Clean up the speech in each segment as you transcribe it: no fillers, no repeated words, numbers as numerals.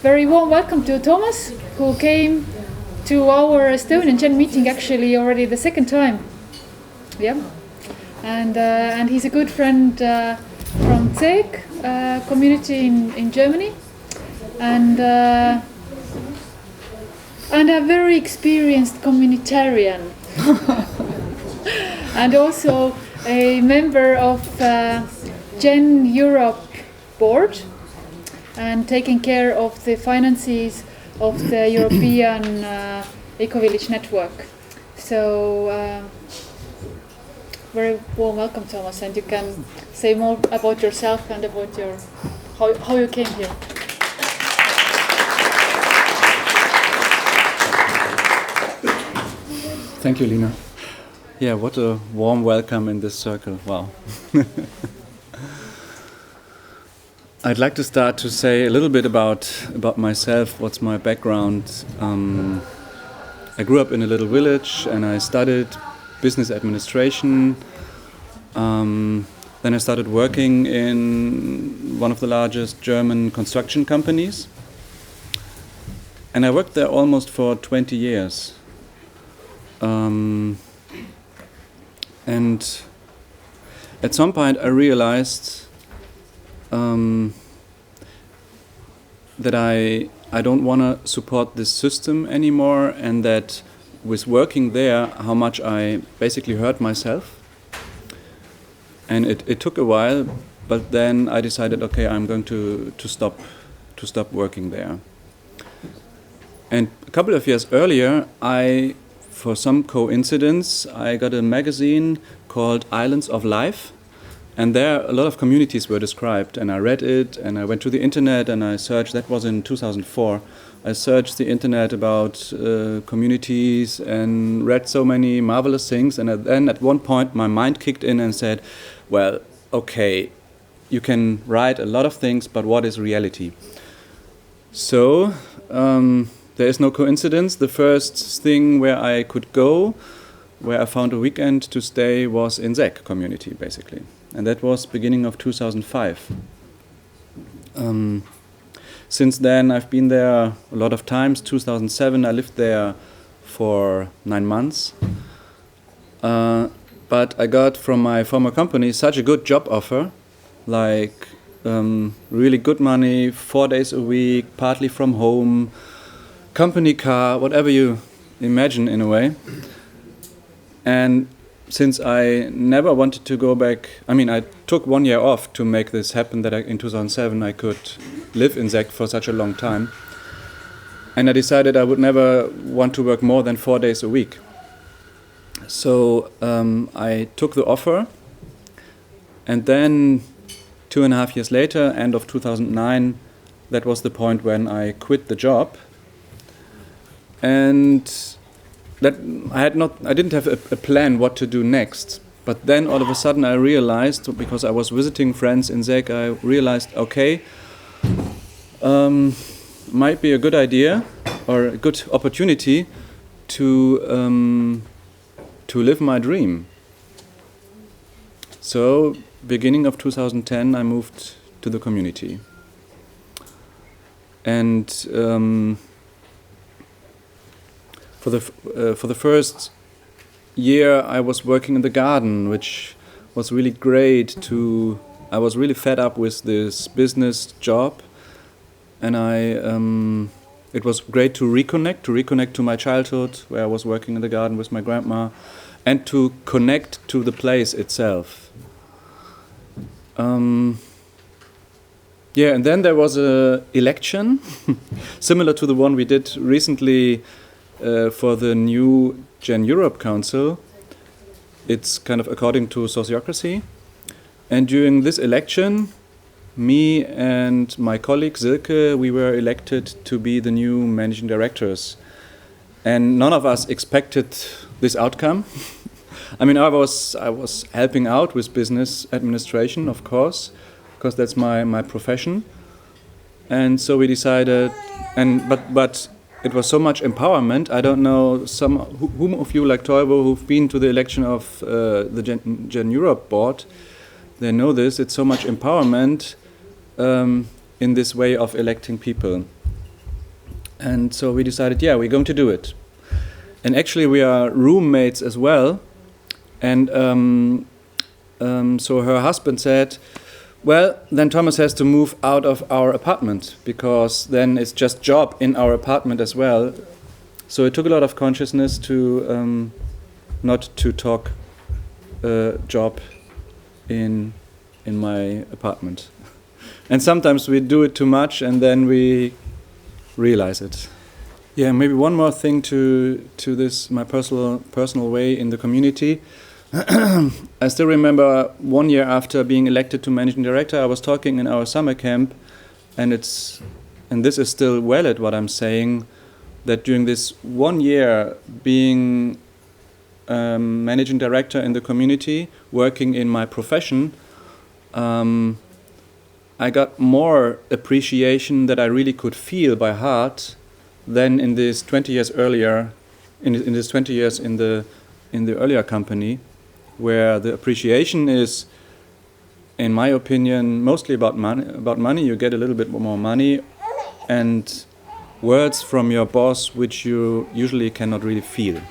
Very warm welcome to Thomas, who came to our Estonian Gen meeting actually already the second time. Yeah, and he's a good friend from ZEGG community in Germany, and a very experienced communitarian, and also a member of Gen Europe board and taking care of the finances of the European ecovillage network. So very warm welcome, Thomas, and you can say more about yourself and about your how you came here. Thank you, Lina. Yeah, what a warm welcome in this circle. Wow. I'd like to start to say a little bit about myself, what's my background. I grew up in a little village and I studied business administration. Then I started working in one of the largest German construction companies. And I worked there almost for 20 years. And at some point I realized that I don't want to support this system anymore, and that with working there, how much I basically hurt myself. And it took a while, but then I decided, okay, I'm going to stop working there. And a couple of years earlier, for some coincidence, I got a magazine called Islands of Life, and there a lot of communities were described, and I read it, and I went to the internet and I searched. That was in 2004. I searched the internet about communities and read so many marvelous things, and then at one point my mind kicked in and said, well, okay, you can write a lot of things, but what is reality? So there is no coincidence. The first thing where I could go, where I found a weekend to stay, was in ZEGG community, basically. And that was beginning of 2005. Since then, I've been there a lot of times. 2007, I lived there for 9 months. But I got from my former company such a good job offer, like really good money, 4 days a week, partly from home, company car, whatever you imagine in a way. And since I never wanted to go back, I took 1 year off to make this happen, that in 2007 I could live in ZEGG for such a long time. And I decided I would never want to work more than 4 days a week. So I took the offer, and then 2.5 years later, end of 2009, that was the point when I quit the job. And that I didn't have a plan what to do next. But then all of a sudden I realized, because I was visiting friends in ZEGG, I realized, okay, might be a good idea or a good opportunity to live my dream. So beginning of 2010 I moved to the community. And for the first year, I was working in the garden, which was really great. I was really fed up with this business job, and it was great to reconnect to my childhood, where I was working in the garden with my grandma, and to connect to the place itself. And then there was an election, similar to the one we did recently. For the new Gen Europe Council. It's kind of according to sociocracy. And during this election, me and my colleague Silke, we were elected to be the new managing directors. And none of us expected this outcome. I was helping out with business administration, of course, because that's my profession. And so we decided, but it was so much empowerment. I don't know whom of you, like Paavo, who've been to the election of the Gen Europe board, they know this. It's so much empowerment in this way of electing people. And so we decided, yeah, we're going to do it. And actually we are roommates as well. And so her husband said, well, then Thomas has to move out of our apartment, because then it's just job in our apartment as well. So it took a lot of consciousness to not to talk job in my apartment. And sometimes we do it too much and then we realize it. Yeah, maybe one more thing to this, my personal way in the community. I still remember 1 year after being elected to managing director, I was talking in our summer camp, and this is still valid what I'm saying, that during this 1 year being managing director in the community, working in my profession, I got more appreciation that I really could feel by heart than in this 20 years earlier, in this 20 years in the earlier company, where the appreciation is, in my opinion, mostly about money. You get a little bit more money, and words from your boss which you usually cannot really feel.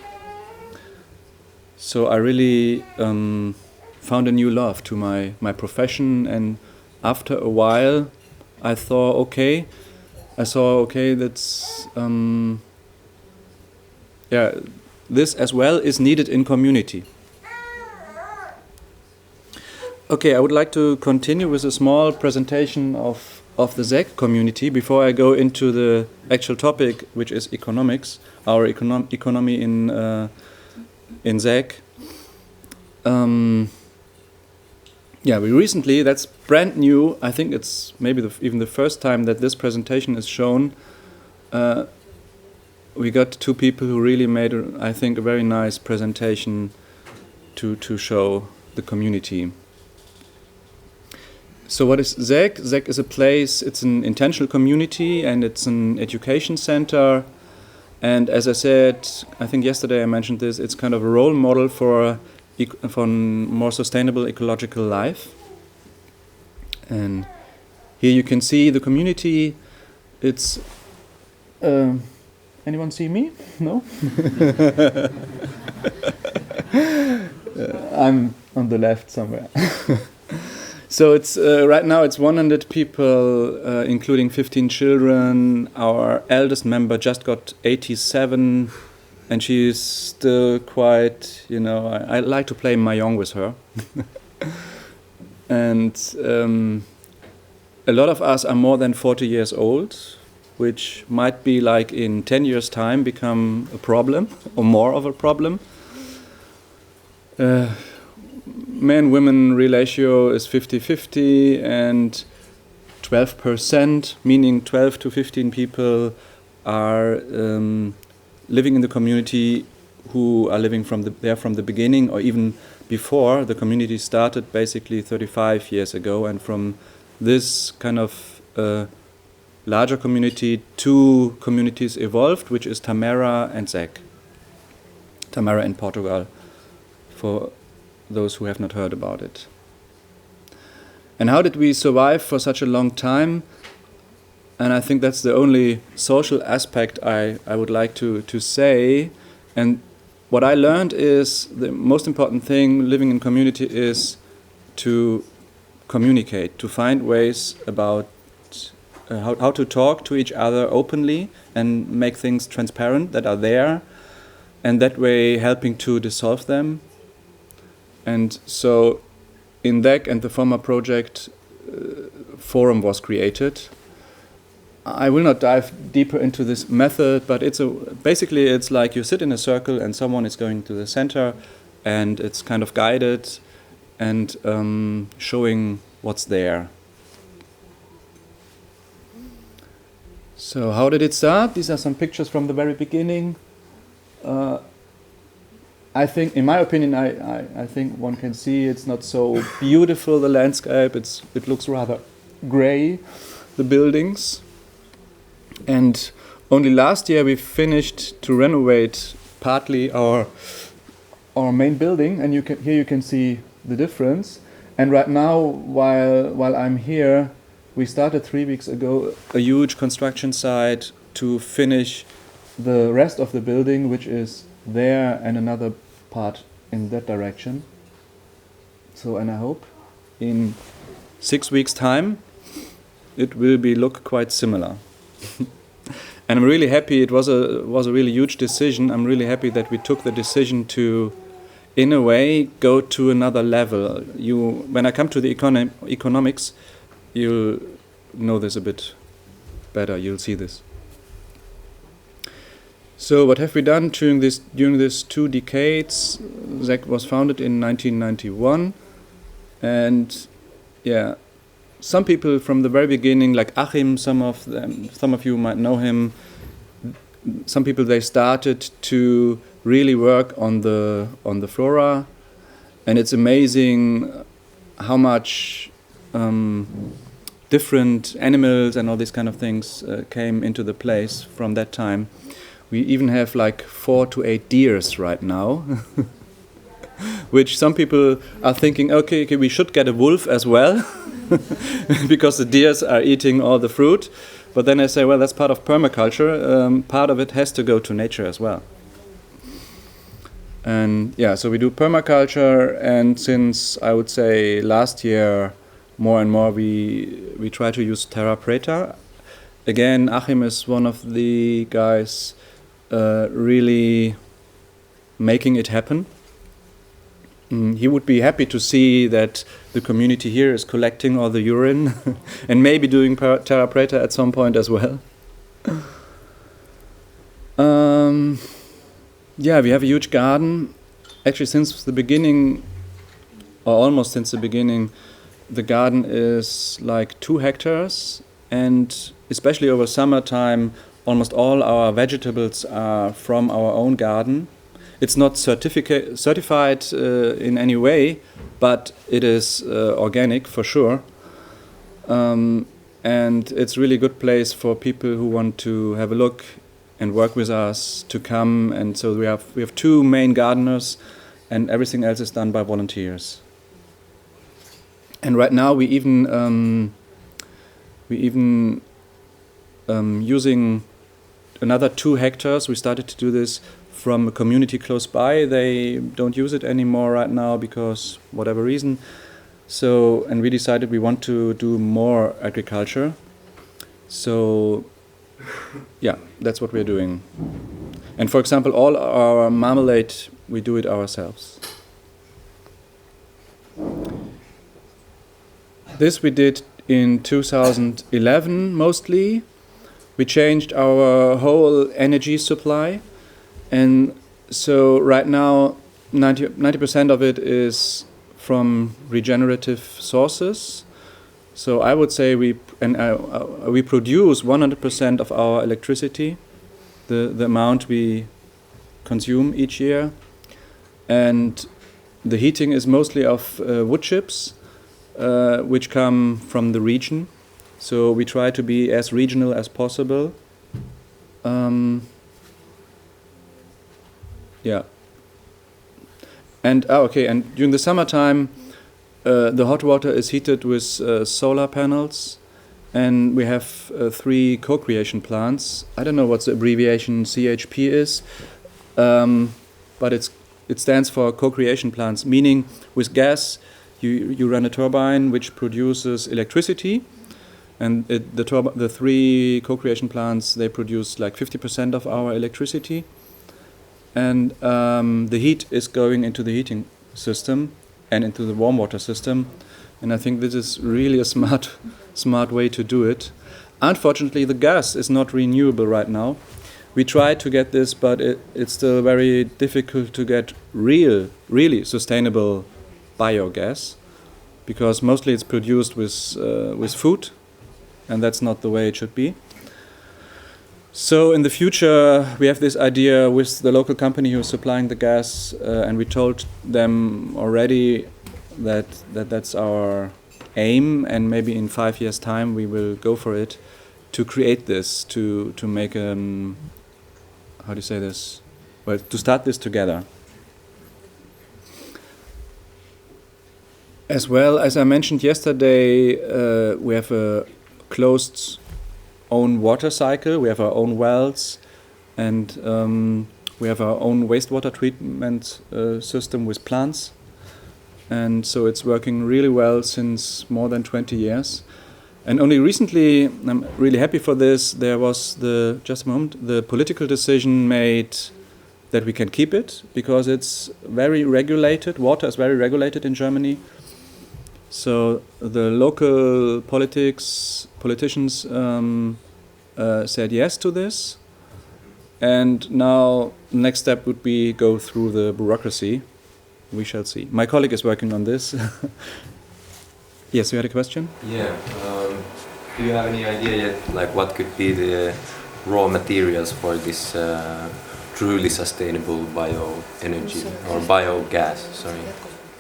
So I really found a new love to my profession, and after a while I saw okay, that's this as well is needed in community. Okay, I would like to continue with a small presentation of the ZEGG community before I go into the actual topic, which is economics, our economy in ZEGG. We recently, that's brand new, I think it's maybe even the first time that this presentation is shown. We got two people who really made, I think, a very nice presentation to show the community. So what is ZEGG? ZEGG is a place, it's an intentional community, and it's an education center. And as I said, I think yesterday I mentioned this, it's kind of a role model for more sustainable ecological life. And here you can see the community. It's anyone see me? No? I'm on the left somewhere. So it's right now it's 100 people, including 15 children. Our eldest member just got 87, and she's still quite, I like to play mahjong with her. And a lot of us are more than 40 years old, which might be like in 10 years' time become a problem, or more of a problem. Man-women ratio is 50-50, and 12%, meaning 12 to 15 people are living in the community who are living from the beginning, or even before. The community started basically 35 years ago, and from this kind of larger community, two communities evolved, which is Tamara and ZEGG. Tamara in Portugal, for those who have not heard about it. And how did we survive for such a long time? And I think that's the only social aspect I would like to say. And what I learned is the most important thing living in community is to communicate, to find ways about how to talk to each other openly and make things transparent that are there, and that way helping to dissolve them. And so in ZEGG and the former project, forum was created. I will not dive deeper into this method, but basically it's like you sit in a circle and someone is going to the center, and it's kind of guided and showing what's there. So how did it start? These are some pictures from the very beginning. I think, in my opinion, I think one can see it's not so beautiful, the landscape. It looks rather grey, the buildings. And only last year we finished to renovate partly our main building, and here you can see the difference. And right now, while I'm here, we started 3 weeks ago a huge construction site to finish the rest of the building, which is there, and another part in that direction. So, and I hope in 6 weeks' time it will look quite similar. And I'm really happy. It was a really huge decision. I'm really happy that we took the decision to, in a way, go to another level. When I come to the economics, you'll know this a bit better. You'll see this. So what have we done during these 2 decades? ZEGG was founded in 1991, and yeah, some people from the very beginning, like Achim, some of you might know him. Some people, they started to really work on the flora, and it's amazing how much different animals and all these kind of things came into the place from that time. We even have like 4 to 8 deers right now, which some people are thinking, okay, we should get a wolf as well, because the deers are eating all the fruit. But then I say, well, that's part of permaculture. Part of it has to go to nature as well. And yeah, so we do permaculture, and since I would say last year, more and more we try to use terra preta. Again, Achim is one of the guys really making it happen. He would be happy to see that the community here is collecting all the urine and maybe doing terra preta at some point as well. Yeah, we have a huge garden. Actually, since the beginning, or almost since the beginning, the garden is like 2 hectares, and especially over summertime, almost all our vegetables are from our own garden. It's not certified in any way, but it is organic for sure. And it's really good place for people who want to have a look and work with us to come. And so we have 2 main gardeners, and everything else is done by volunteers. And right now we even using another 2 hectares. We started to do this from a community close by. They don't use it anymore right now because whatever reason. So, and we decided we want to do more agriculture. So, yeah, that's what we're doing. And for example, all our marmalade, we do it ourselves. This we did in 2011 mostly. We changed our whole energy supply. And so right now, 90% of it is from regenerative sources. So I would say we produce 100% of our electricity, the amount we consume each year. And the heating is mostly of wood chips, which come from the region. So we try to be as regional as possible. Yeah. And and during the summertime, the hot water is heated with solar panels, and we have 3 co-creation plants. I don't know what the abbreviation CHP is, but it stands for co-creation plants, meaning with gas you run a turbine which produces electricity, and the 3 co-creation plants, they produce like 50% of our electricity. And the heat is going into the heating system and into the warm water system. And I think this is really a smart way to do it. Unfortunately, the gas is not renewable right now. We try to get this, but it's still very difficult to get really sustainable biogas, because mostly it's produced with food, and that's not the way it should be. So in the future, we have this idea with the local company who is supplying the gas, and we told them already that that's our aim, and maybe in 5 years' time we will go for it, to create this, to make how do you say this? Well, to start this together. As well, as I mentioned yesterday, we have a closed own water cycle. We have our own wells, and we have our own wastewater treatment system with plants. And so it's working really well since more than 20 years. And only recently, I'm really happy for this, there was the political decision made that we can keep it, because it's very regulated. Water is very regulated in Germany. So the local politicians said yes to this. And now the next step would be go through the bureaucracy. We shall see. My colleague is working on this. Yes, you had a question? Yeah. Do you have any idea yet, like what could be the raw materials for this truly sustainable bioenergy or biogas? Sorry.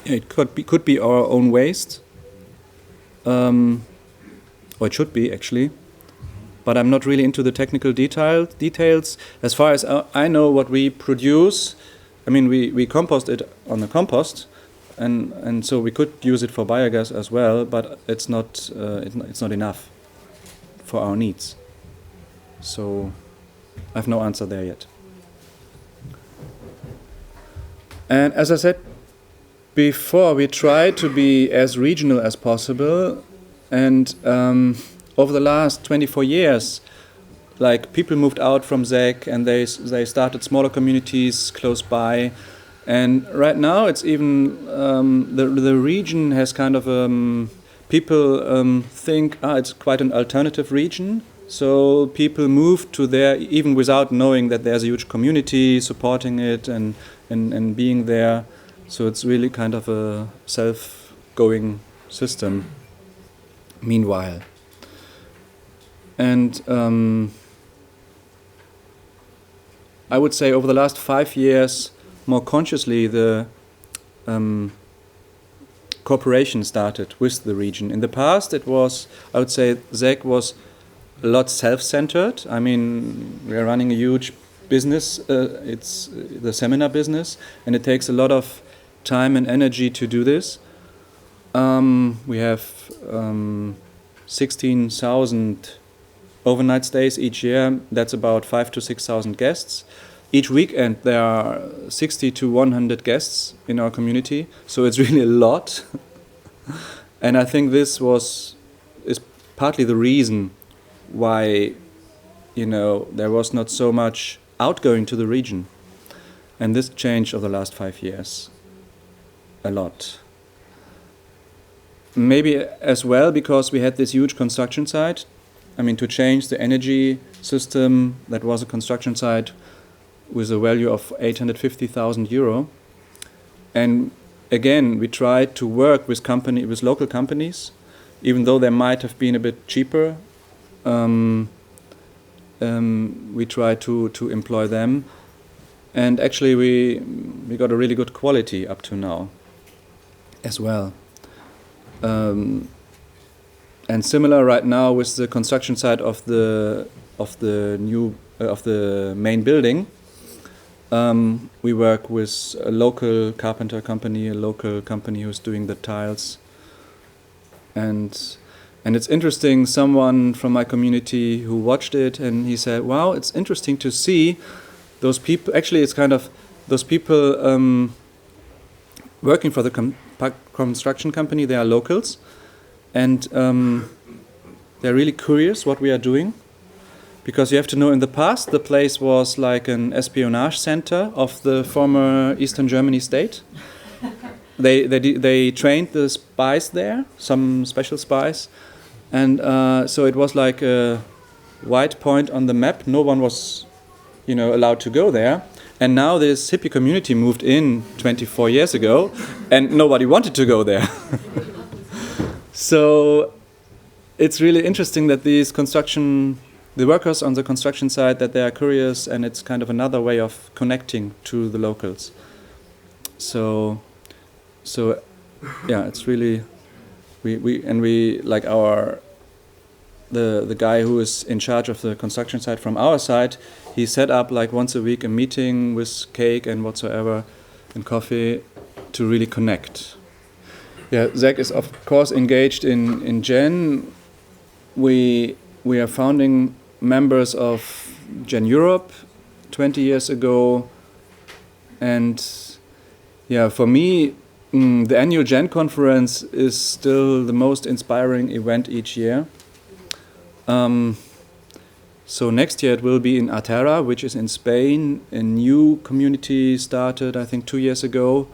Yeah, it could be our own waste, or it should be actually. But I'm not really into the technical details. As far as I know, what we produce, I mean, we compost it on the compost, and so we could use it for biogas as well. But it's not enough for our needs. So I have no answer there yet. And as I said before, we try to be as regional as possible, and over the last 24 years, like people moved out from ZEGG and they started smaller communities close by, and right now it's even the region has kind of people think it's quite an alternative region. So people move to there even without knowing that there's a huge community supporting it and being there. So it's really kind of a self-going system meanwhile. And I would say over the last 5 years, more consciously, the cooperation started with the region. In the past, it was, I would say, ZEGG was a lot self-centered. I mean, we are running a huge business. It's the seminar business, and it takes a lot of time and energy to do this. We have 16,000 overnight stays each year. That's about 5,000 to 6,000 guests. Each weekend there are 60 to 100 guests in our community, so it's really a lot. And I think this is partly the reason why, there was not so much outgoing to the region. And this changed over the last 5 years a lot. Maybe as well because we had this huge construction site. I mean, to change the energy system, that was a construction site with a value of 850,000 euro. And again, we tried to work with local companies, even though they might have been a bit cheaper. We tried to employ them. And actually we got a really good quality up to now as well. And similar right now with the construction site of the main building, we work with a local carpenter company, a local company who's doing the tiles, and it's interesting. Someone from my community who watched it and he said, "Wow, it's interesting to see those people." Actually, it's kind of those people working for the construction company. They are locals. And they're really curious what we are doing, because you have to know in the past the place was like an espionage center of the former Eastern Germany state. They trained the spies there, some special spies, and so it was like a white point on the map. No one was, allowed to go there. And now this hippie community moved in 24 years ago, and nobody wanted to go there. So it's really interesting that the workers on the construction site, that they are curious, and it's kind of another way of connecting to the locals. So yeah, it's really we like the guy who is in charge of the construction site from our side. He set up like once a week a meeting with cake and whatsoever and coffee to really connect. Yeah, ZEGG is of course engaged in Gen. We are founding members of Gen Europe 20 years ago. And yeah, for me, the annual Gen conference is still the most inspiring event each year. So next year it will be in Atera, which is in Spain. A new community started, I think, 2 years ago.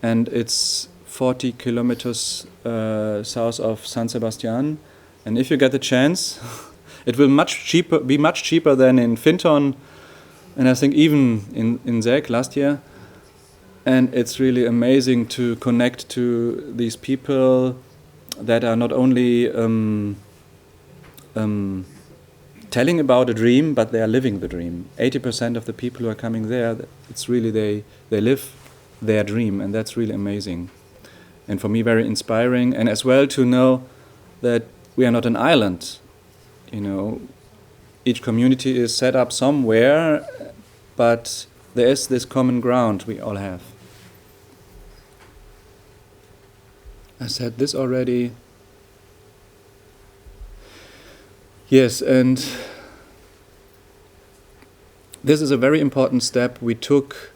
And it's 40 kilometers south of San Sebastian. And if you get the chance, it will be much cheaper than in Finton, and I think even in ZEGG last year. And it's really amazing to connect to these people that are not only telling about a dream, but they are living the dream. 80% of the people who are coming there, it's really they live their dream, and that's really amazing. And for me, very inspiring, and as well to know that we are not an island. You know, each community is set up somewhere, but there is this common ground we all have. I said this already. Yes, and this is a very important step we took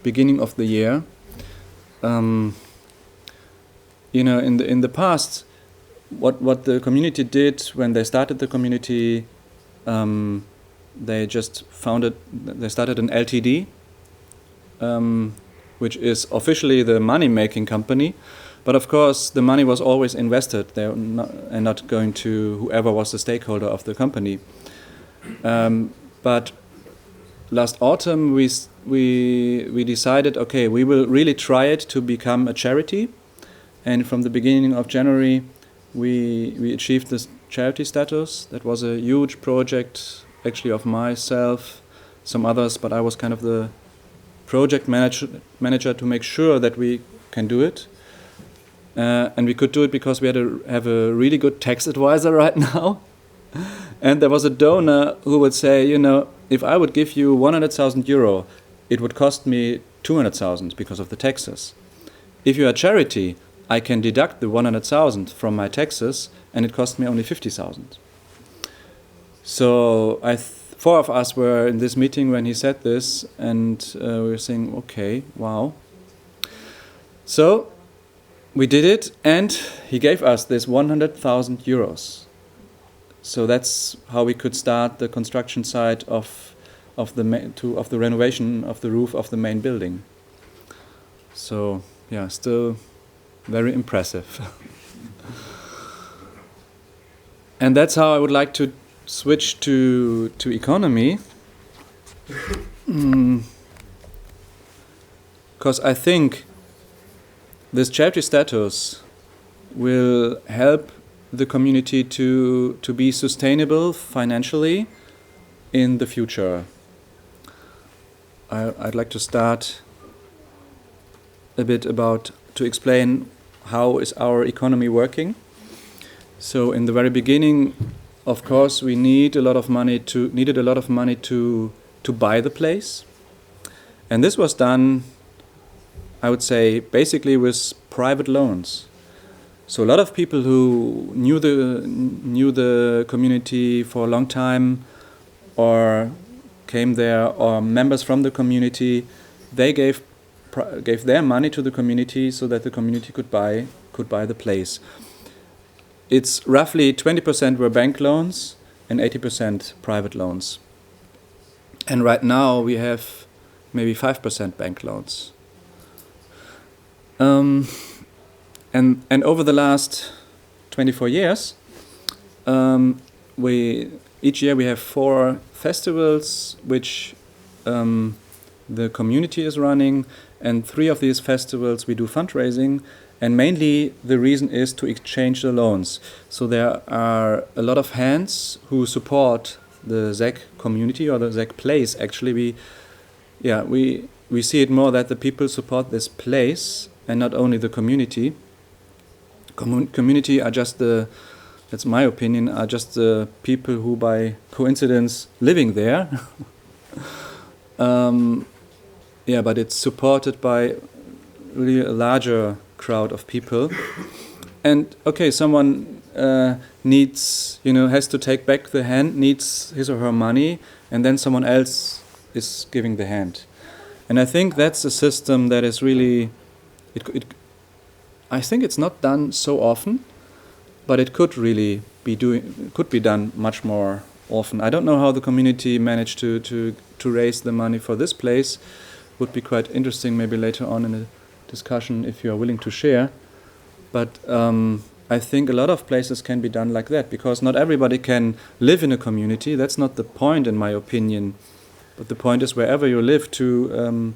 beginning of the year. You know, in the past, what the community did when they started the community, they started an LTD, which is officially the money-making company, but of course the money was always invested there and not going to whoever was the stakeholder of the company. But last autumn we decided, okay, we will really try it to become a charity, and from the beginning of January we achieved this charity status. That was a huge project, actually, of myself, some others, but I was kind of the project manager to make sure that we can do it. And we could do it because we had to have a really good tax advisor right now. And there was a donor who would say, you know, if I would give you 100,000 euro, it would cost me 200,000 because of the taxes. If you are a charity, I can deduct the 100,000 from my taxes, and it cost me only 50,000. So four of us were in this meeting when he said this, and we were saying, okay, wow. So we did it, and he gave us this 100,000 euros. So that's how we could start the construction site of the renovation of the roof of the main building. So yeah, still very impressive. And that's how I would like to switch to economy, because I think this charity status will help the community to be sustainable financially in the future. I'd like to start a bit to explain how is our economy working. So in the very beginning, of course, we needed a lot of money to buy the place, and this was done, I would say, basically with private loans. So a lot of people who knew the community for a long time, or came there, or members from the community, they gave their money to the community so that the community could buy the place. It's roughly 20% were bank loans and 80% private loans. And right now we have maybe 5% bank loans. And over the last 24 years, each year we have 4 festivals which the community is running, and 3 of these festivals we do fundraising, and mainly the reason is to exchange the loans. So there are a lot of hands who support the ZEGG community, or the ZEGG place. Actually, we see it more that the people support this place and not only the community. Community are just that's my opinion, are just the people who by coincidence living there. But it's supported by really a larger crowd of people. And okay, someone needs, has to take back the hand, needs his or her money, and then someone else is giving the hand. And I think that's a system that is really, I think it's not done so often, but it could really could be done much more often. I don't know how the community managed to raise the money for this place. Would be quite interesting maybe later on in a discussion if you are willing to share. But I think a lot of places can be done like that, because not everybody can live in a community. That's not the point, in my opinion. But the point is, wherever you live, to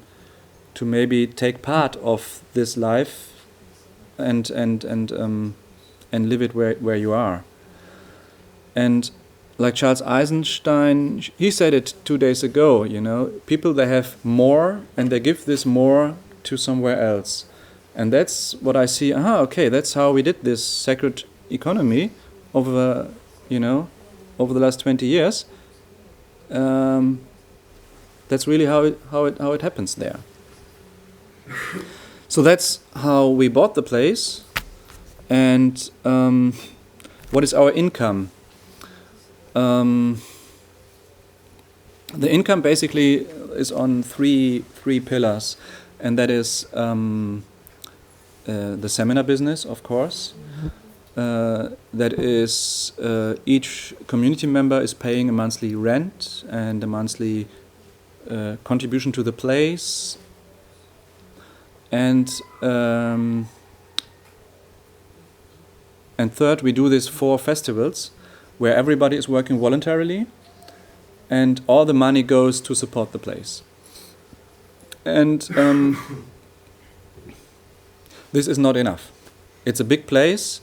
maybe take part of this life and live it where you are. And like Charles Eisenstein, he said it 2 days ago, people, they have more and they give this more to somewhere else. And that's what I see. Okay, that's how we did this sacred economy over the last 20 years. That's really how it happens there. So that's how we bought the place. And what is our income? The income basically is on three pillars, and that is the seminar business, of course. That is each community member is paying a monthly rent and a monthly contribution to the place, and third, we do these 4 festivals where everybody is working voluntarily and all the money goes to support the place. And this is not enough. It's a big place.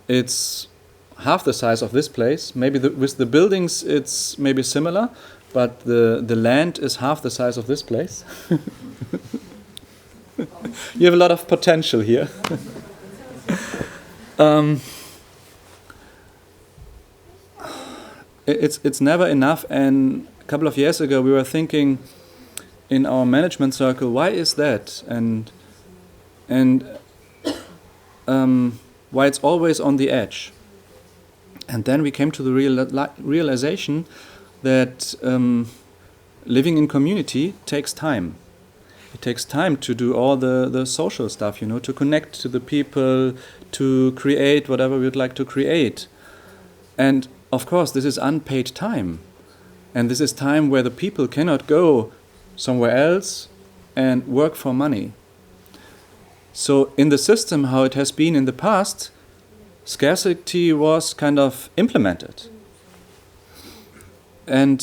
It's half the size of this place. Maybe with the buildings it's maybe similar, but the land is half the size of this place. You have a lot of potential here. It's never enough, and a couple of years ago we were thinking in our management circle, why is that, and why it's always on the edge. And then we came to the realization that living in community takes time. It takes time to do all the social stuff, to connect to the people, to create whatever we would like to create. And of course, this is unpaid time. And this is time where the people cannot go somewhere else and work for money. So in the system, how it has been in the past, scarcity was kind of implemented. And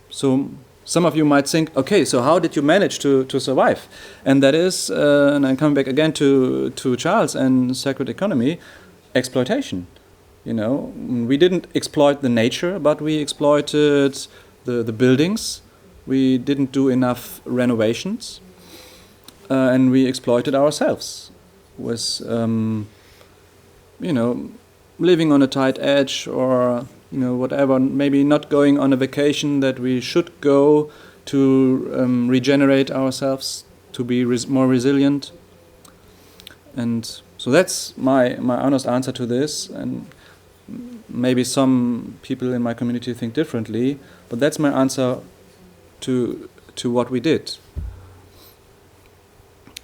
so some of you might think, okay, so how did you manage to survive? And that is, and I'm coming back again to Charles and sacred economy, exploitation. We didn't exploit the nature, but we exploited the buildings. We didn't do enough renovations, and we exploited ourselves with, living on a tight edge, or whatever. Maybe not going on a vacation that we should go to regenerate ourselves, to be more resilient. And so that's my honest answer to this. And maybe some people in my community think differently, but that's my answer to what we did.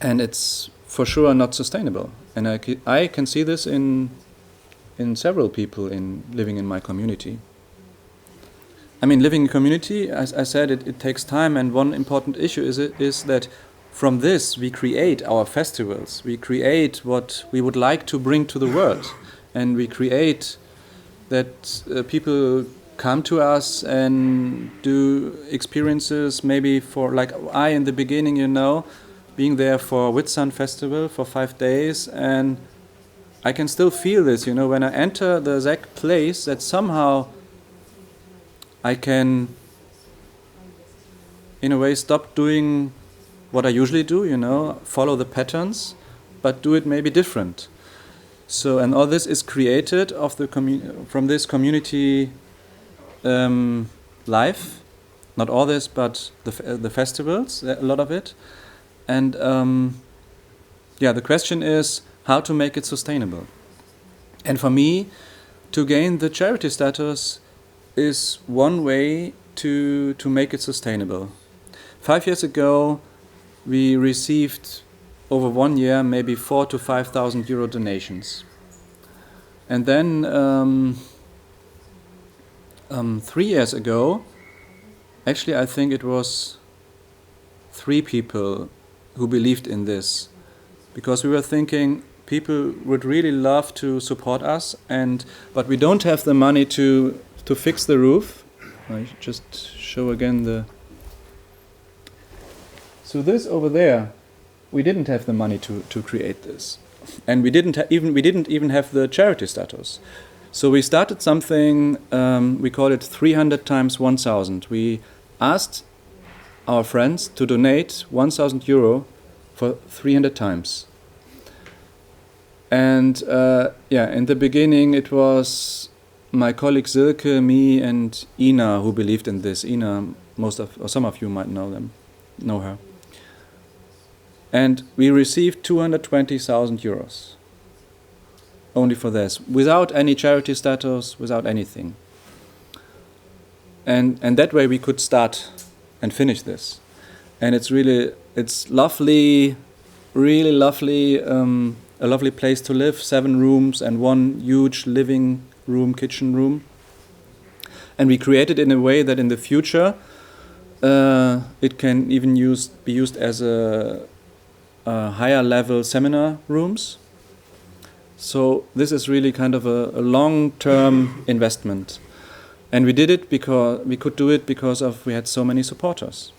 And it's for sure not sustainable. And I can see this in several people living in my community. I mean, living in community, as I said, it takes time, and one important issue is that from this we create our festivals, we create what we would like to bring to the world, and we create that people come to us and do experiences, maybe for, like I in the beginning, being there for Whitsun Festival for 5 days, and I can still feel this, when I enter the ZEGG place, that somehow I can, in a way, stop doing what I usually do, follow the patterns, but do it maybe different. So, and all this is created from this community life, not all this, but the festivals, a lot of it. And the question is how to make it sustainable. And for me, to gain the charity status is one way to make it sustainable. 5 years ago, we received over 1 year maybe 4,000 to 5,000 euro donations. And then 3 years ago, actually I think it was 3 people who believed in this, because we were thinking people would really love to support us, but we don't have the money to fix the roof. I just show again the. So this over there, we didn't have the money to create this, and we didn't even have the charity status. So we started something. We call it 300 times 1,000. We asked our friends to donate 1,000 euro for 300 times. And in the beginning it was my colleague Silke, me, and Ina who believed in this. Ina, some of you might know her. And we received 220,000 euros only for this, without any charity status, without anything. And that way we could start and finish this. And it's lovely, really lovely, a lovely place to live, 7 rooms and 1 huge living room, kitchen room. And we created it in a way that in the future it can even be used as a higher level seminar rooms. So this is really kind of a long-term investment. And we did it because we could do it because we had so many supporters.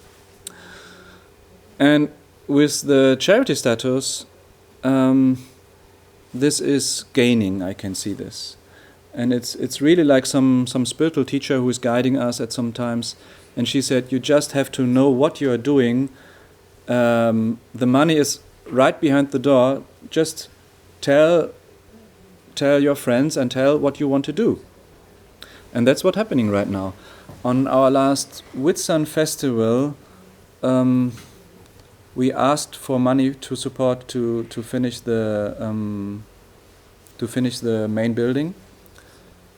And with the charity status, this is gaining. I can see this, and it's really like some spiritual teacher who is guiding us at some times. And she said, you just have to know what you are doing. The money is right behind the door. Just tell your friends and tell what you want to do. And that's what's happening right now. On our last Whitsun festival, we asked for money to support to finish the main building,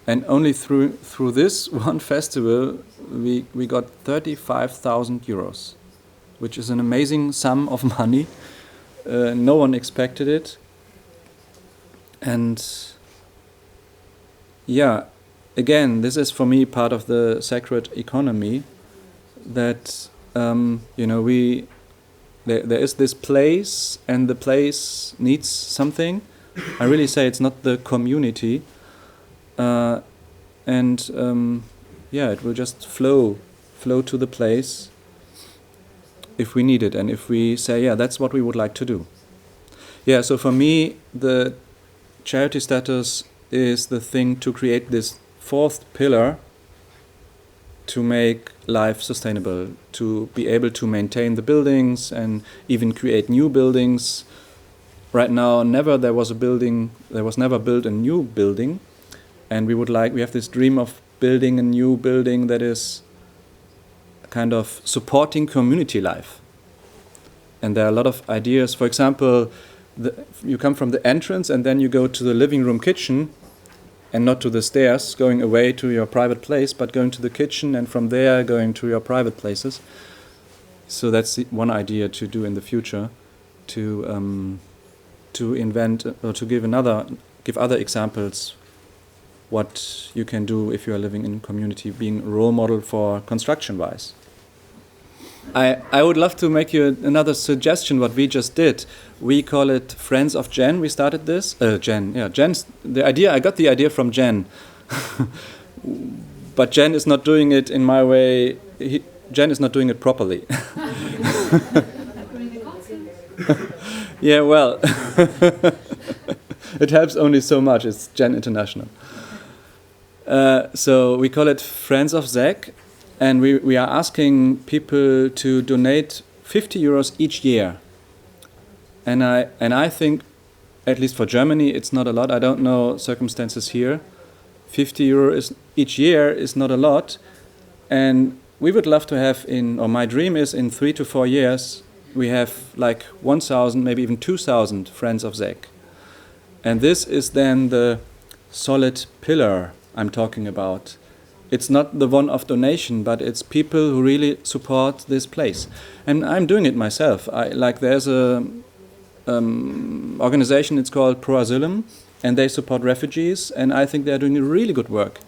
and only through this one festival we got 35,000 euros, which is an amazing sum of money. No one expected it, and again, this is for me part of the sacred economy. That there is this place, and the place needs something. I really say it's not the community, it will just flow to the place if we need it, and if we say, that's what we would like to do. So for me, the charity status is the thing to create this 4th pillar to make life sustainable, to be able to maintain the buildings and even create new buildings. Right now, there was never built a new building, and we have this dream of building a new building that is kind of supporting community life. And there are a lot of ideas. For example, you come from the entrance and then you go to the living room kitchen, and not to the stairs going away to your private place, but going to the kitchen, and from there going to your private places. So that's one idea to do in the future, to invent or to give other examples what you can do if you are living in a community, being a role model for construction-wise. I would love to make you another suggestion. What we just did, we call it Friends of Jen. We started this. Jen's the idea. I got the idea from Jen, but Jen is not doing it in my way. Jen is not doing it properly. Well, it helps only so much. It's Jen International. So we call it Friends of ZEGG. And we are asking people to donate 50 euros each year. And I think, at least for Germany, it's not a lot. I don't know circumstances here. 50 euro each year is not a lot. And we would love to have my dream is in 3 to 4 years, we have like 1,000, maybe even 2,000 Friends of ZEGG. And this is then the solid pillar I'm talking about. It's not the one-off donation, but it's people who really support this place. And I'm doing it myself. There's a organization, it's called Pro Asylum, and they support refugees, and I think they're doing really good work.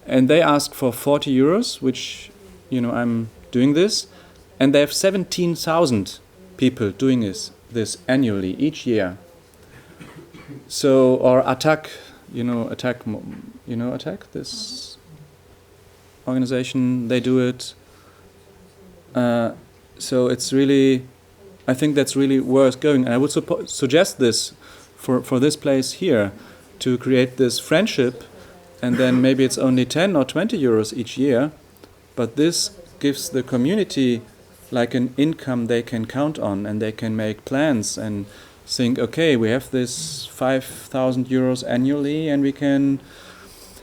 And they ask for 40 euros, which, I'm doing this, and they have 17,000 people doing this annually, each year. So, or ATTAC, ATTAC, this organization, they do it. So it's really, I think that's really worth going. And I would suggest this for this place here, to create this friendship, and then maybe it's only 10 or 20 euros each year, but this gives the community like an income they can count on, and they can make plans and think, okay, we have this 5,000 euros annually, and we can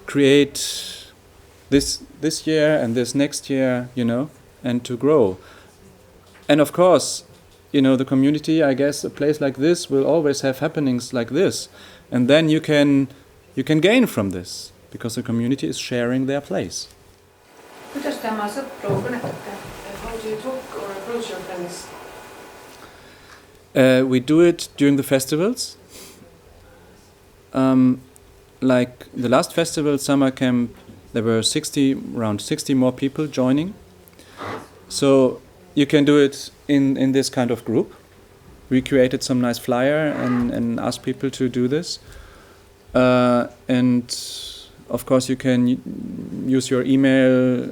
create this year and this next year, and to grow. And of course, the community, I guess a place like this will always have happenings like this, and then you can gain from this, because the community is sharing their place. Kuidas te oma sõpru kõnetate? How do you talk or approach your friends? We do it during the festivals. Like the last festival, summer camp, there were around 60 more people joining. So you can do it in this kind of group. We created some nice flyer and asked people to do this. And of course you can use your email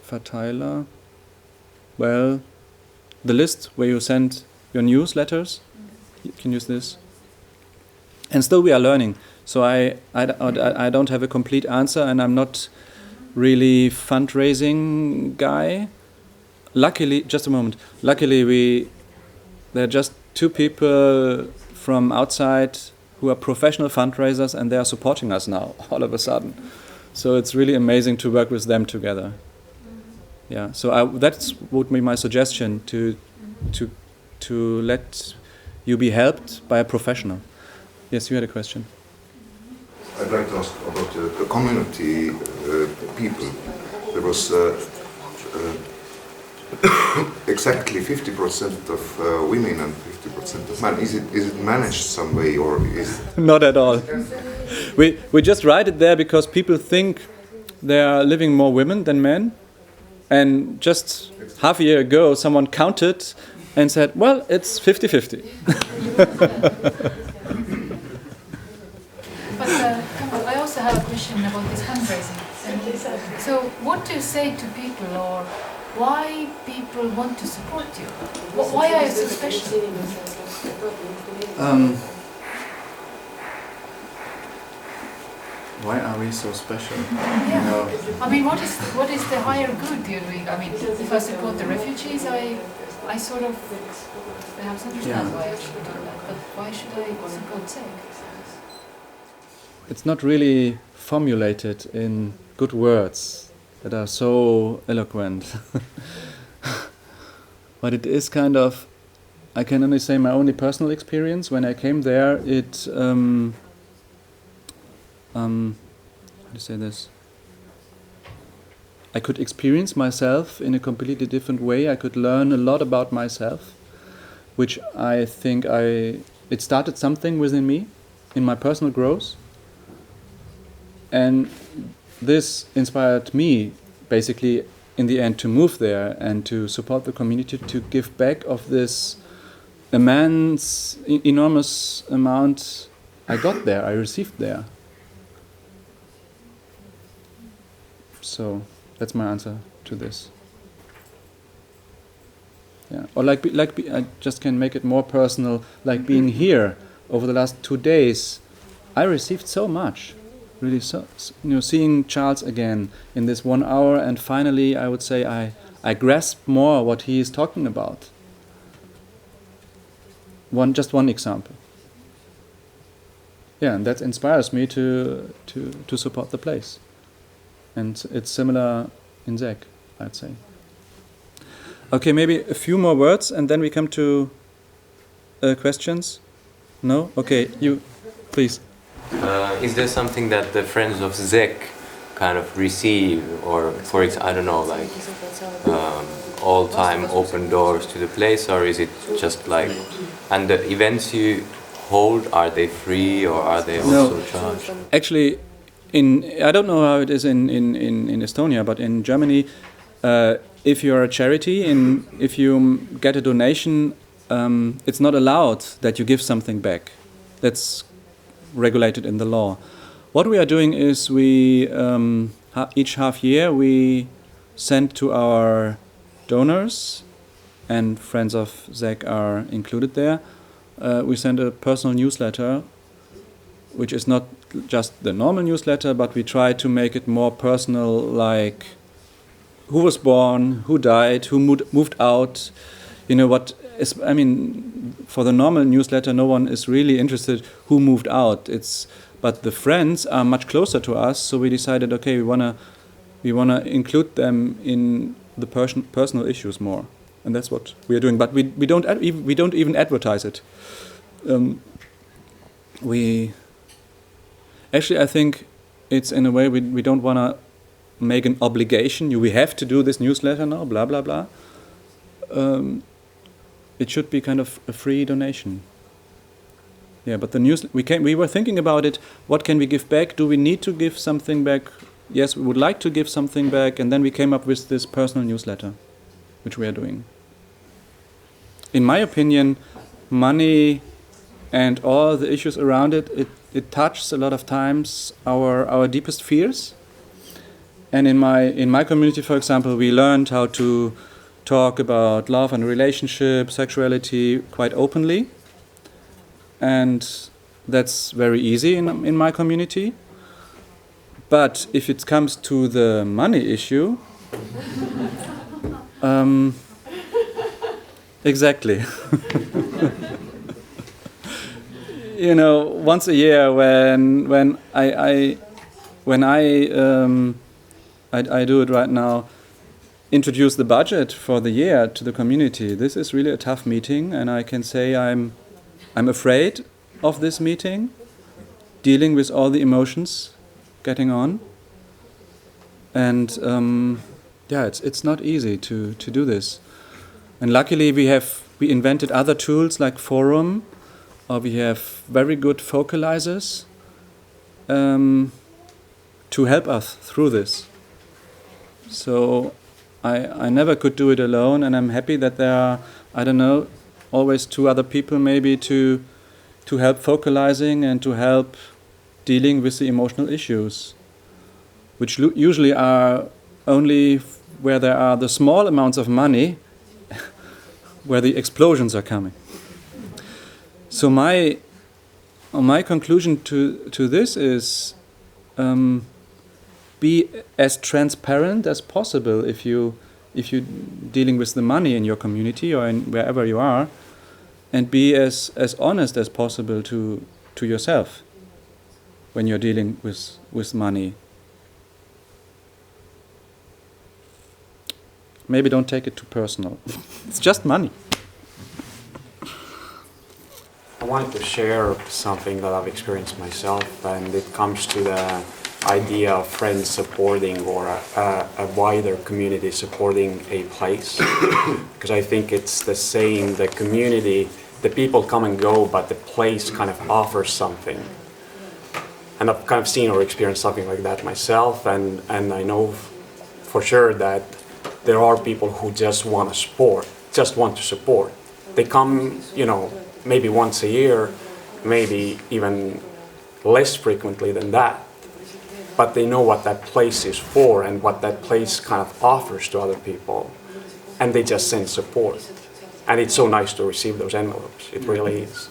Verteiler. Well, the list where you send your newsletters, you can use this. And still we are learning. So I don't have a complete answer, and I'm not really fundraising guy. Luckily, just a moment. Luckily, there are just 2 people from outside who are professional fundraisers, and they are supporting us now all of a sudden. So it's really amazing to work with them together. Yeah. So that would be my suggestion, to let you be helped by a professional. Yes, you had a question. I'd like to ask about the community people. There was exactly 50% of women and 50% of men. Is it managed some way, or is it? Not at all. We just write it there because people think there are living more women than men. And just half a year ago, someone counted and said, well, it's 50-50. But I also have a question about this fundraising. So what do you say to people, or why people want to support you? Why are you so special? Why are we so special? Yeah. I mean, what is the higher good you're doing? I mean, if I support the refugees, I sort of perhaps understand why I should do that. But why should I support ZEGG? It's not really formulated in good words that are so eloquent. But it is kind of, I can only say my only personal experience. When I came there, how do you say this? I could experience myself in a completely different way. I could learn a lot about myself, which I think it started something within me, in my personal growth. And this inspired me, basically, in the end, to move there and to support the community, to give back of this enormous amount I got there, I received there. So that's my answer to this. Yeah, or I just can make it more personal. Like being here over the last 2 days, I received so much. Really, seeing Charles again in this 1 hour, and finally, I would say I grasped more what he is talking about. Just one example. Yeah, and that inspires me to support the place. And it's similar in ZEGG, I'd say. Okay, maybe a few more words, and then we come to questions. No? Okay, you, please. Is there something that the friends of ZEGG kind of receive, or for example, I don't know, like all-time open doors to the place, or is it just like, and the events you hold, are they free or are they also charged? Actually, I don't know how it is in Estonia, but in Germany, if you're a charity and if you get a donation, it's not allowed that you give something back. That's regulated in the law. What we are doing is we each half year we send to our donors, and friends of ZEGG are included there. We send a personal newsletter, which is not just the normal newsletter, but we try to make it more personal, like who was born, who died, who moved out. You know what is, I mean, for the normal newsletter, no one is really interested who moved out. But the friends are much closer to us, so we decided, okay, we wanna include them in the personal issues more, and that's what we are doing. But we don't even advertise it. Actually, I think it's in a way we don't want to make an obligation. We have to do this newsletter now, blah blah blah. It should be kind of a free donation. Yeah, but the we were thinking about it. What can we give back? Do we need to give something back? Yes, we would like to give something back, and then we came up with this personal newsletter, which we are doing. In my opinion, money and all the issues around it touches a lot of times our deepest fears. And in my community, for example, we learned how to talk about love and relationship, sexuality quite openly. And that's very easy in my community. But if it comes to the money issue, exactly. You know, once a year when I do it right now, introduce the budget for the year to the community. This is really a tough meeting, and I can say I'm afraid of this meeting, dealing with all the emotions getting on, and it's not easy to do this. And luckily we invented other tools like Forum, or we have very good focalizers to help us through this. So I never could do it alone, and I'm happy that there are, I don't know, always two other people maybe to help focalizing and to help dealing with the emotional issues, which usually are only where there are the small amounts of money where the explosions are coming. So my conclusion to this is be as transparent as possible if you're dealing with the money in your community or in wherever you are, and be as honest as possible to yourself when you're dealing with money. Maybe don't take it too personal. It's just money. I wanted to share something that I've experienced myself, and it comes to the idea of friends supporting, or a wider community supporting a place. Because I think it's the same, the community, the people come and go, but the place kind of offers something. And I've kind of seen or experienced something like that myself, and I know for sure that there are people who just want to support. They come, maybe once a year, maybe even less frequently than that. But they know what that place is for and what that place kind of offers to other people. And they just send support. And it's so nice to receive those envelopes. It really is.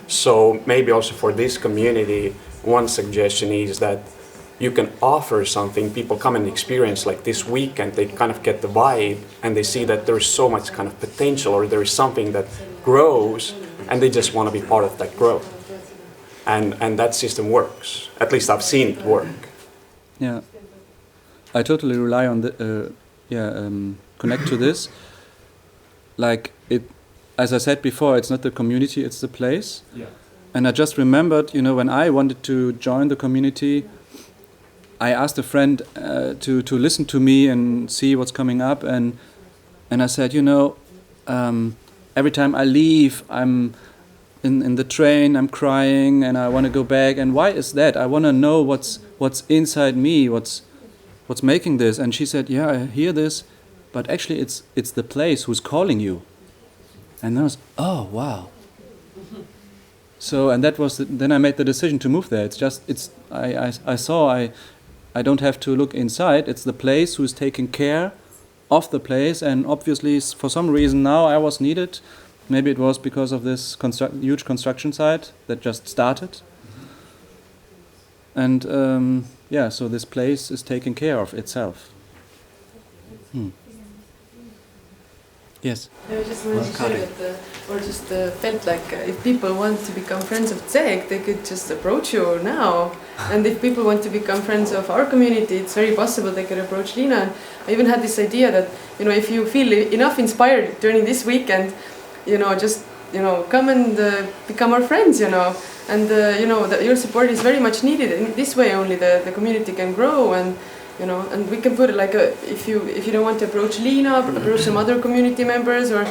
So maybe also for this community, one suggestion is that you can offer something. People come and experience, like this weekend, they kind of get the vibe and they see that there's so much kind of potential, or there is something that grows, and they just want to be part of that growth. And that system works. At least I've seen it work. Yeah, I totally rely on connect to this. Like it, as I said before, it's not the community, it's the place. Yeah. And I just remembered, when I wanted to join the community, I asked a friend to listen to me and see what's coming up, and I said, every time I leave, I'm in the train, I'm crying, and I want to go back. And why is that? I want to know what's inside me, what's making this. And she said, yeah, I hear this, but actually it's the place who's calling you. And I was, oh wow. So, and that was then I made the decision to move there. I saw I don't have to look inside. It's the place who's taking care of the place, and obviously for some reason now I was needed. Maybe it was because of this huge construction site that just started. And so this place is taking care of itself. Yes. I just wanted to share that, felt like if people want to become friends of ZEGG, they could just approach you now. And if people want to become friends of our community, it's very possible they could approach Lina. I even had this idea that, if you feel enough inspired during this weekend, come and become our friends, and your support is very much needed. In this way only the community can grow, and and we can put it like if you don't want to approach Lina, approach some other community members, or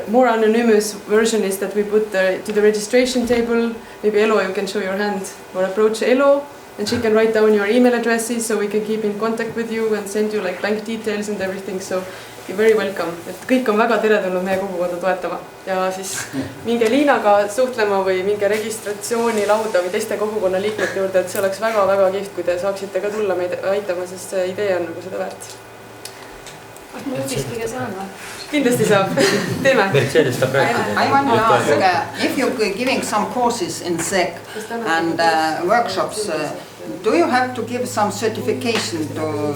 more anonymous version is that we put to the registration table, maybe Elo, you can show your hand, or approach Elo, and she can write down your email addresses so we can keep in contact with you and send you like bank details and everything, so you're very welcome. Et kõik on väga teretulnud meie kogukonda toetama ja siis minge Liinaga suhtlema või minge registratsioonilauda või teiste kogukonna liikmete juurde, et see oleks väga-väga kihvt, kui te saaksite ka tulla meid aitama, sest see idee on nagu seda väärt. Kas ma uudist kõige saan või? Kindlasti saab. Teeme. I want to ask if you're giving some courses in ZEGG and workshops, do you have to give some certification to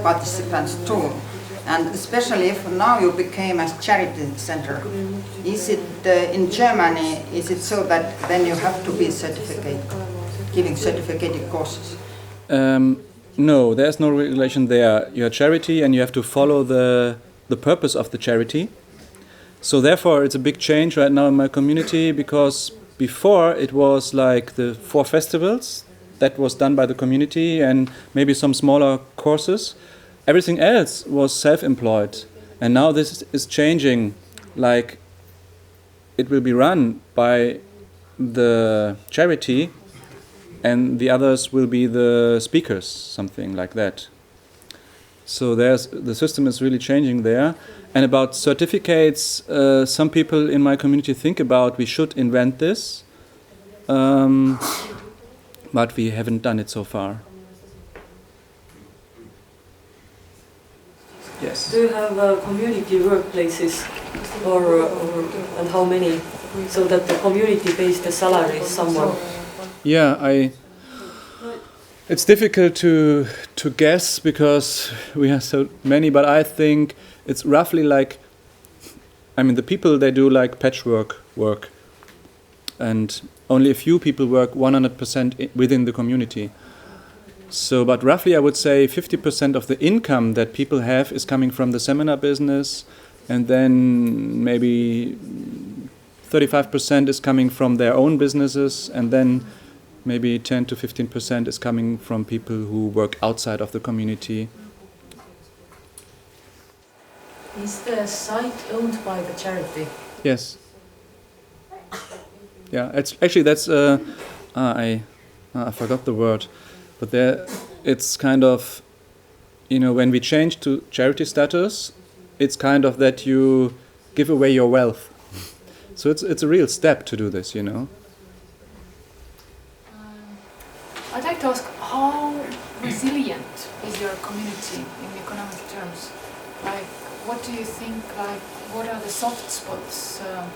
participants too? And especially if now you became a charity center, is it in Germany, is it so that then you have to be giving certificated courses? No, there's no regulation there. You're a charity and you have to follow the purpose of the charity. So therefore it's a big change right now in my community, because before it was like the 4 festivals that was done by the community and maybe some smaller courses. Everything else was self-employed, and now this is changing. Like, it will be run by the charity, and the others will be the speakers, something like that. So the system is really changing there. And about certificates, some people in my community think about we should invent this, but we haven't done it so far. Yes. Do you have community workplaces, and how many, so that the community pays the salary someone? Yeah, it's difficult to guess because we have so many, but I think it's roughly like, the people, they do like patchwork work, and only a few people work 100% within the community. So, but roughly I would say 50% of the income that people have is coming from the seminar business, and then maybe 35% is coming from their own businesses, and then maybe 10 to 15% is coming from people who work outside of the community. Is the site owned by the charity? Yes. Yeah, that's I forgot the word. But it's kind of, when we change to charity status, it's kind of that you give away your wealth. So it's a real step to do this, I'd like to ask, how resilient is your community in economic terms? Like, what do you think, what are the soft spots, or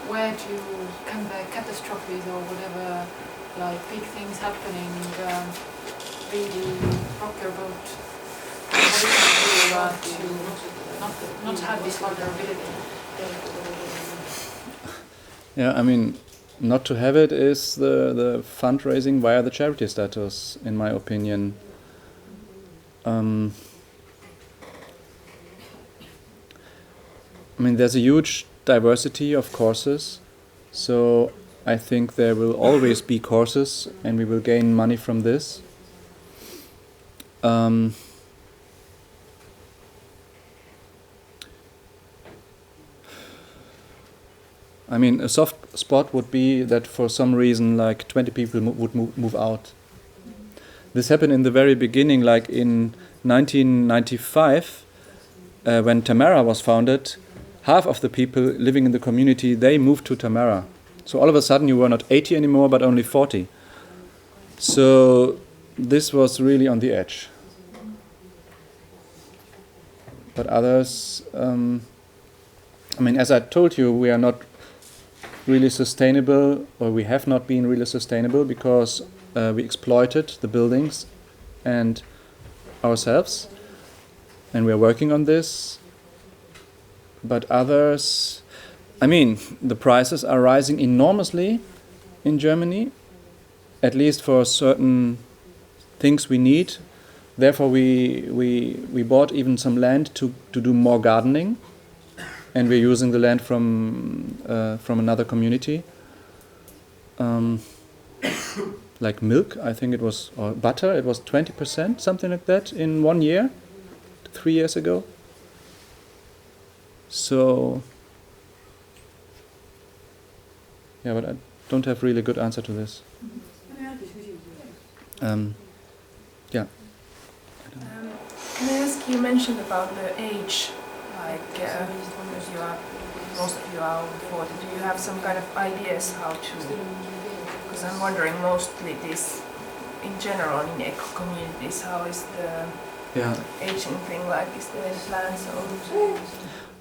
where can the catastrophes or whatever, like big things happening, really rock your boat? What do you to not have this vulnerability? Yeah, not to have it is the fundraising via the charity status, in my opinion. There's a huge diversity of courses, so I think there will always be courses, and we will gain money from this. I mean, a soft spot would be that for some reason, like 20 people would move out. This happened in the very beginning, like in 1995, when Tamara was founded. Half of the people living in the community, they moved to Tamara. So all of a sudden you were not 80 anymore, but only 40. So this was really on the edge. But others, I mean, as I told you, we are not really sustainable, or we have not been really sustainable, because we exploited the buildings and ourselves, and we are working on this. But others, I mean, the prices are rising enormously in Germany, at least for certain things we need. Therefore we bought even some land to do more gardening, and we're using the land from another community. Like milk, I think it was, or butter, it was 20%, something like that, in 1 year, 3 years ago. So, yeah, but I don't have really good answer to this. Yeah. Can I ask, you mentioned about the age, like you are, most of you are over 40. Do you have some kind of ideas how to, because I'm wondering mostly this, in general in eco communities, how is the aging thing like? Is there any plans or?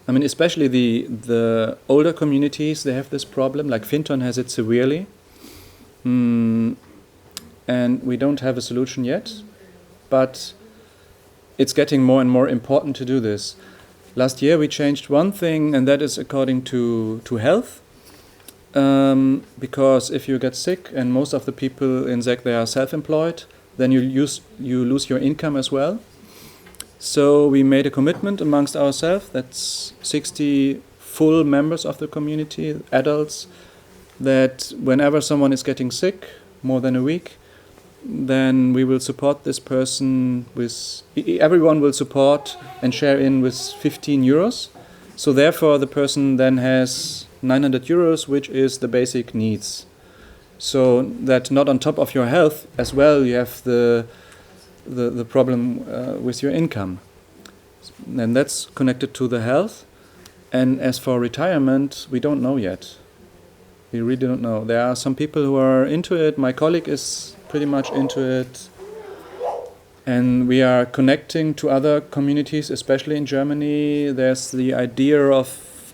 I mean, especially the older communities, they have this problem, like Finton has it severely. And we don't have a solution yet, but it's getting more and more important to do this. Last year we changed one thing, and that is according to health. Because if you get sick, and most of the people in ZEGG, they are self-employed, then you lose your income as well. So we made a commitment amongst ourselves, that's 60 full members of the community, adults, that whenever someone is getting sick, more than a week, then we will support this person with, everyone will support and share in with 15 euros. So therefore the person then has 900 euros, which is the basic needs. So that not on top of your health as well, you have the problem with your income. And that's connected to the health. And as for retirement, we don't know yet. We really don't know. There are some people who are into it. My colleague is pretty much into it. And we are connecting to other communities, especially in Germany. There's the idea of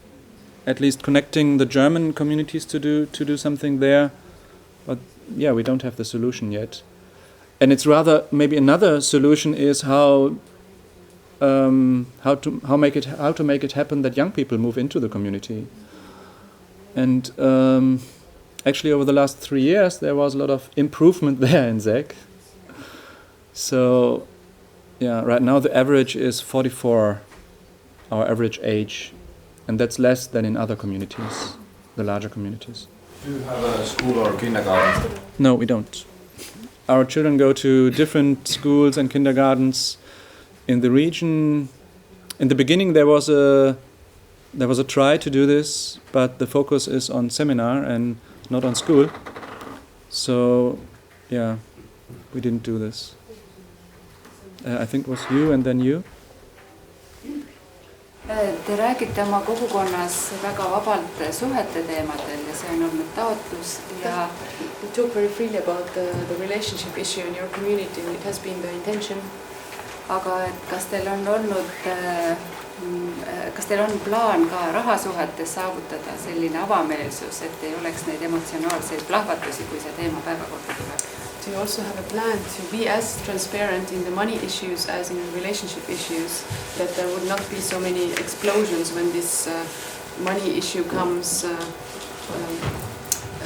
at least connecting the German communities to do something there. But yeah, we don't have the solution yet. And it's rather, maybe another solution is how to make it happen that young people move into the community. And actually over the last 3 years there was a lot of improvement there in ZEGG. So yeah, right now the average is 44, our average age, and that's less than in other communities, the larger communities. Do you have a school or kindergarten? No, we don't. Our children go to different schools and kindergartens in the region. In the beginning there was a try to do this, but the focus is on seminar and not on school. So yeah, we didn't do this. I think it was you and then you. Te räägite oma kogukonnas väga vabalt suhete teemadel ja see on olnud taotlus ja You talk very freely about the relationship issue in your community, and it has been the intention. Aga kas teil on olnud, kas teil on plaan ka rahasuhetes saavutada selline avameelsus, et ei oleks neid emotsionaalseid plahvatusi, kui see teema päevakorda tuleb? Do you also have a plan to be as transparent in the money issues as in the relationship issues, that there would not be so many explosions when this money issue comes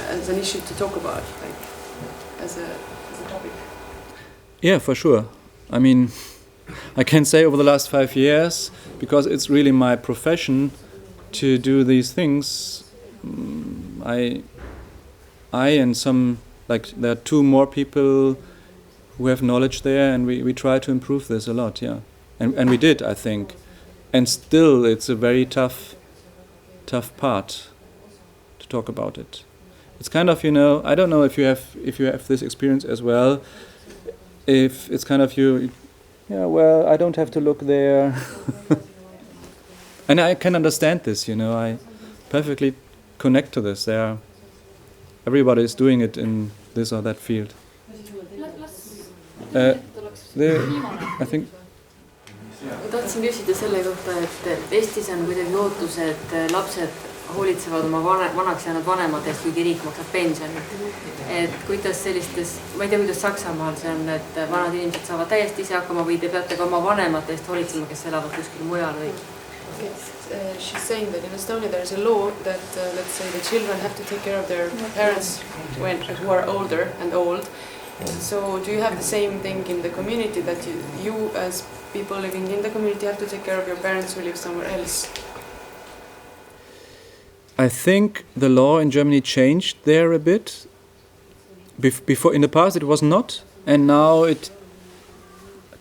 as an issue to talk about, like as a topic? Yeah, for sure. I mean, I can say over the last 5 years, because it's really my profession to do these things, I and some, like there are 2 more people who have knowledge there, and we try to improve this a lot, yeah. And we did, I think. And still it's a very tough part to talk about it. It's kind of, I don't know if you have this experience as well. If it's kind of well, I don't have to look there. And I can understand this, I perfectly connect to this. Everybody is doing it in this or that field. I think. Tahtsin küsida selle kohta, et Eestis on kuidagi ootus, et lapsed hoolitsevad oma vanaks jäänud vanematest, kuigi riik maksab pensionit. Et kuidas sellistes, ma ei tea, kuidas Saksamaal see on, et vanad inimesed saavad täiesti ise hakkama või te peate ka oma vanematest hoolitsema, kes elavad kuskil mujal või? She's saying that in Estonia there is a law that, let's say, the children have to take care of their parents who are older and old. So do you have the same thing in the community, that you as people living in the community have to take care of your parents who live somewhere else? I think the law in Germany changed there a bit. Before, in the past it was not, and now a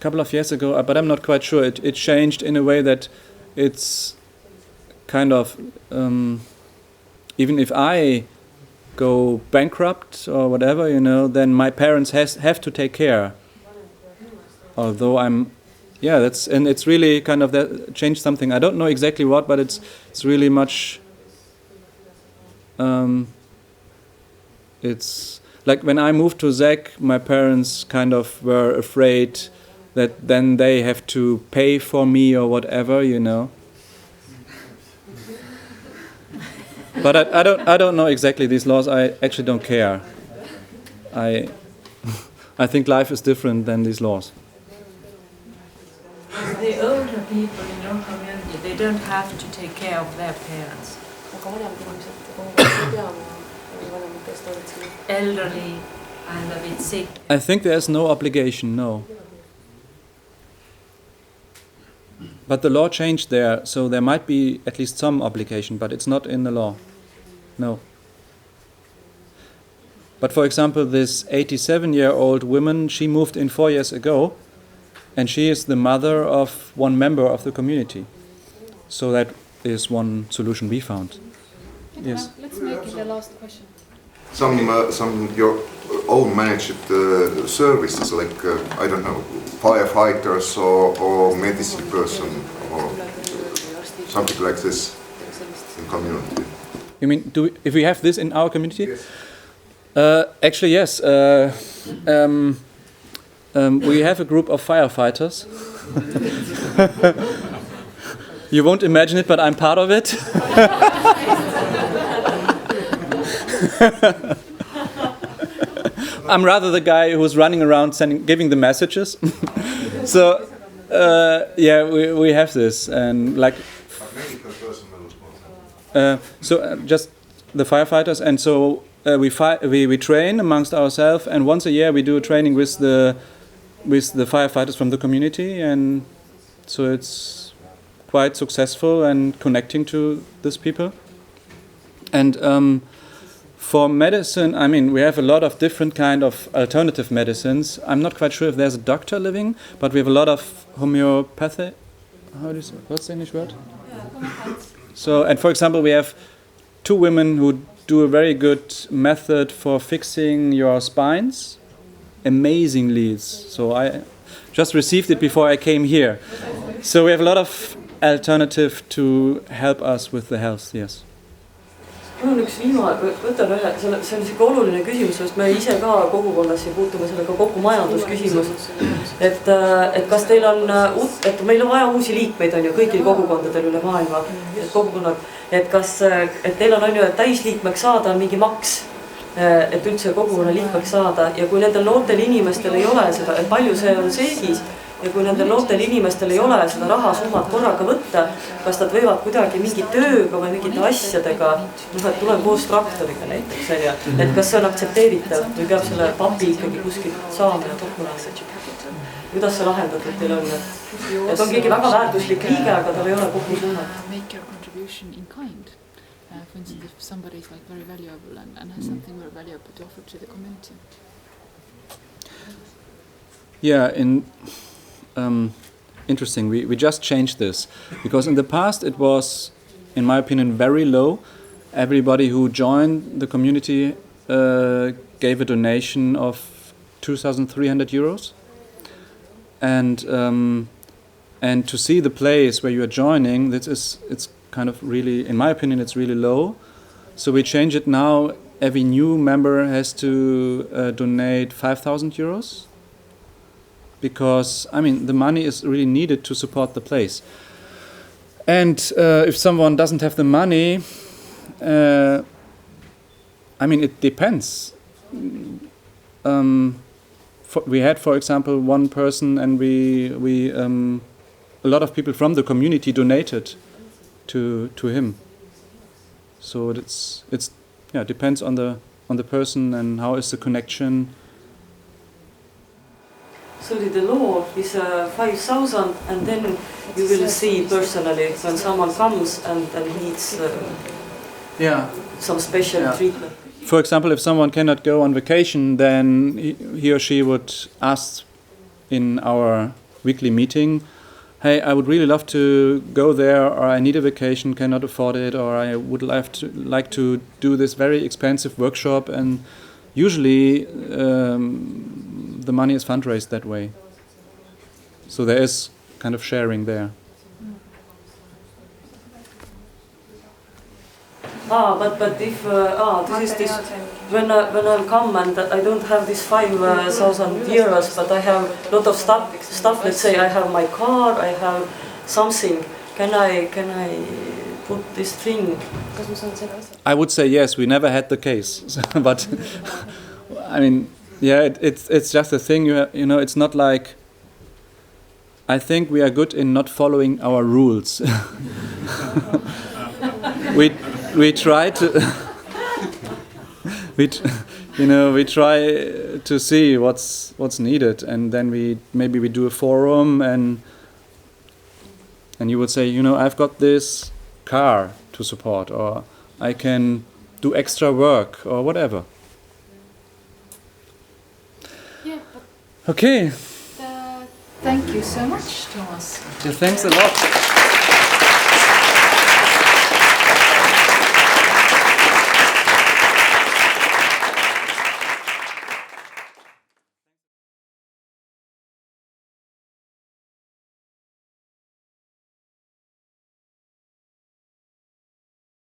couple of years ago, but I'm not quite sure, it changed in a way that it's kind of, even if I go bankrupt or whatever, then my parents have to take care. Although it's really kind of that changed something. I don't know exactly what, but it's really much. It's like when I moved to ZEGG, my parents kind of were afraid that then they have to pay for me or whatever, But I don't know exactly these laws. I actually don't care. I think life is different than these laws. The older people in your community, they don't have to take care of their parents. Elderly and a bit sick. I think there's no obligation, no. But the law changed there, so there might be at least some obligation, but it's not in the law. No. But for example, this 87-year-old woman, she moved in 4 years ago, and she is the mother of one member of the community. So that is one solution we found. Yes. Let's make it the last question. Some your own managed services, like I don't know, firefighters or medicine person or something like this in community. You mean if we have this in our community? Yes. Actually, yes. We have a group of firefighters. You won't imagine it, but I'm part of it. I'm rather the guy who's running around giving the messages. So, we have this, and like. Just the firefighters, and so we train amongst ourselves, and once a year we do a training with the firefighters from the community, and so it's quite successful and connecting to these people. And for medicine, I mean, we have a lot of different kind of alternative medicines. I'm not quite sure if there's a doctor living, but we have a lot of homeopathy. What's the English word? So, and for example, we have 2 women who do a very good method for fixing your spines. Amazingly, so I just received it before I came here. So we have a lot of alternative to help us with the health, yes. Mul on üks võtan ühe, see on siuke oluline küsimus, sest me ise ka kogukonnas ja puutume sellega kokku majandusküsimus. Et kas teil on, et meil on vaja uusi liikmeid on ju kõigil kogukondadel üle maailma, et kogukonnad, et teil on ju, et täisliikmeks saada on mingi maks, et üldse kogukonna liikmeks saada, ja kui nendel noortel inimestel ei ole seda, et palju see on seegis, ja kui nendel noortel inimestel ei ole seda rahasummat korraga võtta, kas nad võivad kuidagi mingi tööga või mingite asjadega, et tulen koos traktoriga näiteks, et kas see on aktsepteeritav või peab selle papi ikkagi kuskilt saama ja kokku. Kuidas see lahendatud teil on? Et on keegi väga väärtuslik liige, aga tal ei ole kokku summat. Make your contribution in kind. For instance, if somebody is like very valuable and has something very valuable to offer to the community. Yeah, interesting. We just changed this because in the past it was, in my opinion, very low. Everybody who joined the community gave a donation of 2,300 euros, and to see the place where you are joining, it's kind of really, in my opinion, it's really low. So we change it now. Every new member has to donate 5,000 euros. Because, I mean, the money is really needed to support the place. And if someone doesn't have the money, I mean, it depends. We had, for example, one person, and we a lot of people from the community donated to him. So it's depends on the person and how is the connection. So the law is 5,000, and then you will see personally when someone comes and needs some special treatment. For example, if someone cannot go on vacation, then he or she would ask in our weekly meeting, hey, I would really love to go there, or I need a vacation, cannot afford it, or I would like to do this very expensive workshop, and usually the money is fundraised that way. So there is kind of sharing there. But if this when I come and I don't have this 5,000 euros, but I have a lot of stuff. Let's say I have my car, I have something. Can I put this thing? I would say yes. We never had the case, but I mean, yeah, it's just a thing. You know, it's not like. I think we are good in not following our rules. we try to. we try to see what's needed, and then maybe we do a forum, and you would say, I've got this car to support, or I can do extra work, or whatever. Yeah. Okay. Thank you so much, Thomas. Yeah, thanks a lot.